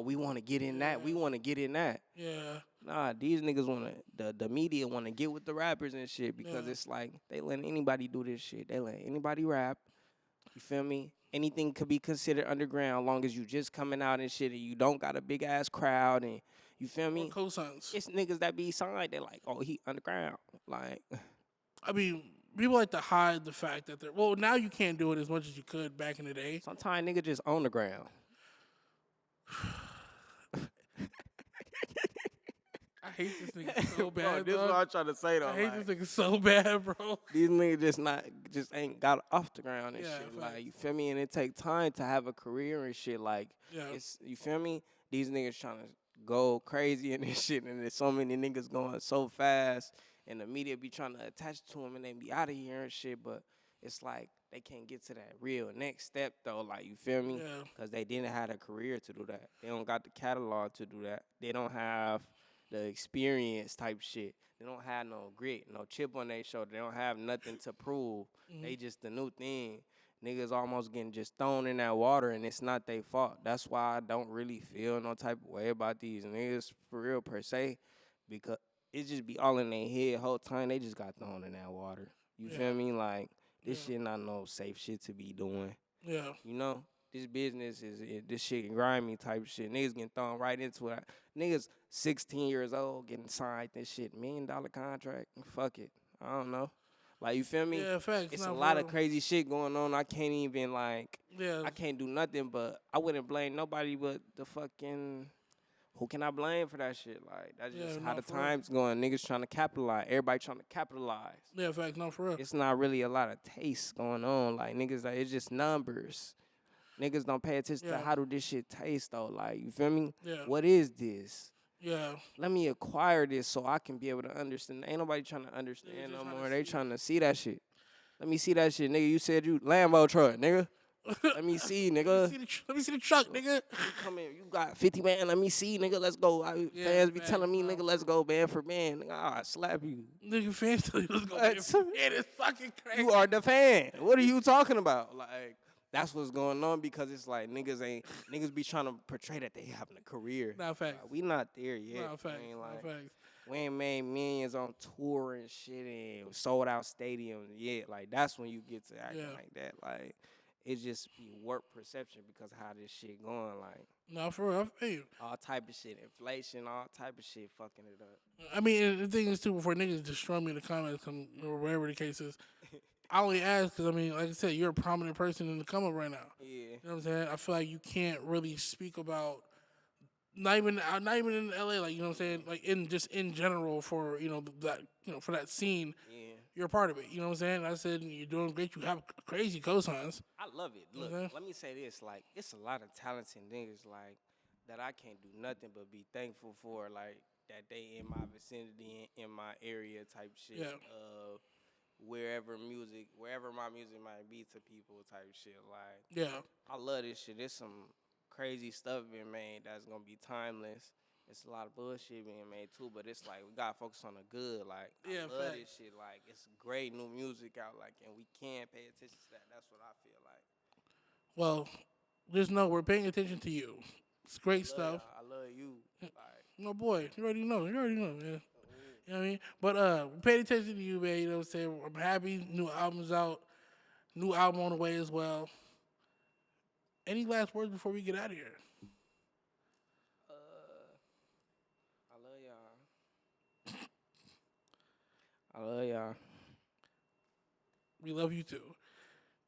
we want to get in that. We want to get in that. Yeah. Nah, these niggas want to, the media want to get with the rappers and shit because it's like they letting anybody do this shit. They let anybody rap. You feel me? Anything could be considered underground long as you just coming out and shit and you don't got a big ass crowd and you feel me? Cosigns. It's niggas that be signed. They're like, oh, he underground. Like, I mean, people like to hide the fact that they're, well, now you can't do it as much as you could back in the day. Sometimes nigga just on the ground. I hate this nigga so bad, bro. This is what I'm trying to say, though. I hate this nigga so bad, bro. These niggas just ain't got off the ground and shit. Facts. Like, you feel me? And it take time to have a career and shit. Like, it's, you feel me? These niggas trying to go crazy and this shit. And there's so many niggas going so fast. And the media be trying to attach to them and they be out of here and shit. But it's like they can't get to that real next step, though. Like, you feel me? Because they didn't have a career to do that. They don't got the catalog to do that. They don't have the experience type shit. They don't have no grit, no chip on their shoulder. They don't have nothing to prove. They just the new thing. niggas almost getting just thrown in that water, and it's not their fault. That's why I don't really feel no type of way about these niggas for real per se, because it just be all in their head whole time. They just got thrown in that water. You Yeah. feel me? Like this Yeah. shit not no safe shit to be doing. Yeah. You know, this business this shit grimy type shit. Niggas getting thrown right into it. Niggas 16 years old getting signed this shit $1 million contract. Fuck it. I don't know. Like you feel me? Yeah, facts. It's Nah, a for lot of real. crazy shit going on. I can't even like. Yeah. I can't do nothing. But I wouldn't blame nobody but the fucking. Who can I blame for that shit? Like that's Yeah, just nah, how the for real. times going. Niggas trying to capitalize. Everybody trying to capitalize. Yeah, facts. No, for real. It's not really a lot of taste going on. Like niggas, like it's just numbers. Niggas don't pay attention Yeah. to how do this shit taste though. Like you feel me? Yeah. What is this? Yeah. Let me acquire this so I can be able to understand. Ain't nobody trying to understand just no trying to more. They see. trying to see that shit. Let me see that shit, nigga. You said you Lambo truck, nigga. Let me see, nigga. Let me see the truck, nigga. You come in, you got 50 man. Let me see, nigga. Let's go. Yeah, Fans be facts, telling me, bro. nigga, let's go, man for man. Nigga, I'll slap you. Nigga, fans tell you let's go. What? It is fucking crazy. You are the fan. What are you talking about? Like, that's what's going on because it's like niggas be trying to portray that they having a career. Nah, facts. Like, we not there yet. Nah, facts. I ain't Nah, like, facts. we ain't made millions on tour and shit and sold out stadiums yet. Like, that's when you get to acting Yeah. like that. Like, it just be warped perception because of how this shit going. Like, Nah, for real. I feel you. all type of shit, inflation, all type of shit fucking it up. I mean, and the thing is, too, before niggas destroy me in the comments or wherever the case is, I only ask because, I mean, like I said, you're a prominent person in the come up right now. Yeah. You know what I'm saying? I feel like you can't really speak about, not even in LA, like, you know what I'm saying? Like, in general for, for that scene, Yeah. you're a part of it. You know what I'm saying? I said, you're doing great. You have crazy cosigns. I love it. Look, Okay. let me say this. Like, it's a lot of talented niggas, like, that I can't do nothing but be thankful for, like, that they in my vicinity, in my area type shit. Yeah. Wherever my music might be to people type shit. Like, Yeah. I love this shit. There's some crazy stuff being made that's going to be timeless. It's a lot of bullshit being made, too, but it's like we got to focus on the good. Like, Yeah, I love facts. this shit. Like, it's great new music out, like, and we can't pay attention to that. That's what I feel like. Well, just know we're paying attention to you. It's great stuff. I love you. Like, No, boy, you already know, man. You know what I mean? But we're paying attention to you, man. You know what I'm saying? I'm happy. New album's out. New album on the way as well. Any last words before we get out of here? I love y'all. I love y'all. We love you too.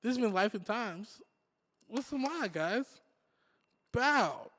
This has been Lyfe N Tymes. What's the mind, guys? Bow.